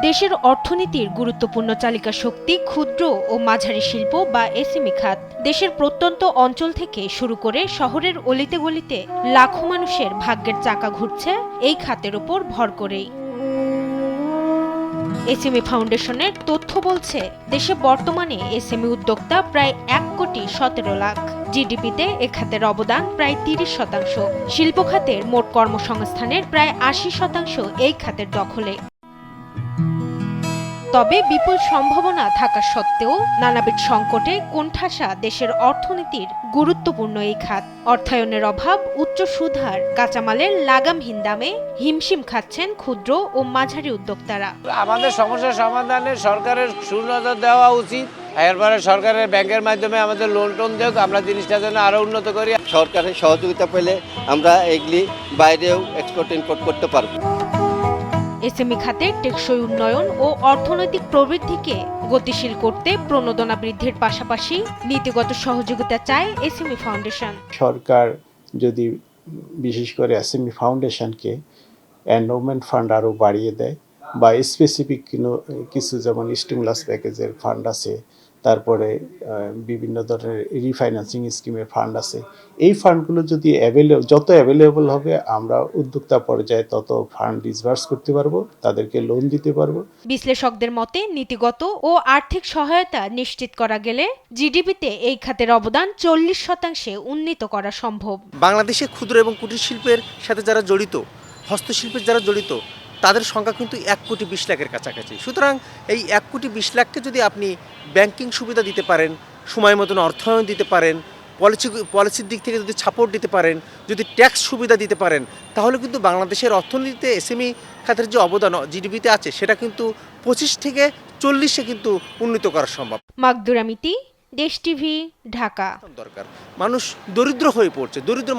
দেশের অর্থনীতির গুরুত্বপূর্ণ চালিকা শক্তি ক্ষুদ্র ও মাঝারি শিল্প বা এসএমই খাত। দেশের প্রত্যন্ত অঞ্চল থেকে শুরু করে শহরের অলিতে গলিতে লাখো মানুষের ভাগ্যের চাকা ঘুরছে এই খাতের উপর ভর করেই। এসএমই ফাউন্ডেশনের তথ্য বলছে, দেশে বর্তমানে এসএমই উদ্যোক্তা প্রায় 1,17,00,000। জিডিপিতে এ খাতের অবদান প্রায় 30%। শিল্প খাতের মোট কর্মসংস্থানের প্রায় 80% এই খাতের দখলে। তবে বিপুল সম্ভাবনা থাকা সত্ত্বেও নানাবিধ সংকটে কোণঠাসা দেশের অর্থনীতির গুরুত্বপূর্ণ এই খাত। অর্থায়নের অভাব, উচ্চ সুদহার, কাঁচামালের লাগামহীন দামে হিমশিম খাচ্ছেন ক্ষুদ্র ও মাঝারি উদ্যোক্তারা। আমাদের সমস্যা সমাধানে সরকারের সুনজর দেওয়া উচিত। এরপরে সরকারের ব্যাংকের মাধ্যমে আমাদের লোন টোন দেখ, আমরা জিনিসটা যেন আরো উন্নত করি। সরকারের সহযোগিতা পেলে আমরা এগুলি বাইরেও এক্সপোর্ট ইম্পোর্ট করতে পারবো। এসএমই খাতের টেকসই উন্নয়ন ও অর্থনৈতিক প্রবৃদ্ধিকে গতিশীল করতে প্রণোদনা বৃদ্ধির পাশাপাশি নীতিগত সহযোগিতা চায় এসএমই ফাউন্ডেশন। সরকার যদি বিশেষ করে এসএমই ফাউন্ডেশনকে এন্ডোমেন্ট ফান্ড আরও বাড়িয়ে দেয় বা স্পেসিফিক কিছু যেমন স্টিমুলাস প্যাকেজের ফান্ড আছে, তারপরে বিভিন্ন ধরনের রিফাইন্যান্সিং স্কিমের ফান্ড আছে, এই ফান্ডগুলো যদি যত অ্যাভেলেবল হবে আমরা উদ্যোক্তা পর্যায়ে তত ফান্ড ডিসবার্স করতে পারবো, তাদেরকে লোন দিতে পারবো। বিশ্লেষকদের মতে নীতিগত ও আর্থিক সহায়তা নিশ্চিত করা গেলে জিডিপিতে এই খাতের অবদান 40% উন্নীত করা সম্ভব। বাংলাদেশে ক্ষুদ্র এবং কুটির শিল্পের সাথে যারা জড়িত, হস্তশিল্পের যারা জড়িত, তাদের সংখ্যা কিন্তু 1,20,00,000-এর কাছাকাছি। সুতরাং এই 1,20,00,000-কে যদি আপনি ব্যাংকিং সুবিধা দিতে পারেন, সময় মতন অর্থায়ন দিতে পারেন, পলিসির দিক থেকে যদি সাপোর্ট দিতে পারেন, যদি ট্যাক্স সুবিধা দিতে পারেন, তাহলে কিন্তু বাংলাদেশের অর্থনীতিতে এসএমই খাতের যে অবদান জিডিপিতে আছে সেটা কিন্তু 25 থেকে 40-এ কিন্তু উন্নীত করা সম্ভব। মাকদুরা মিতি, দেশ টিভি, ঢাকা। দরকার, মানুষ দরিদ্র হয়ে পড়ছে, দরিদ্র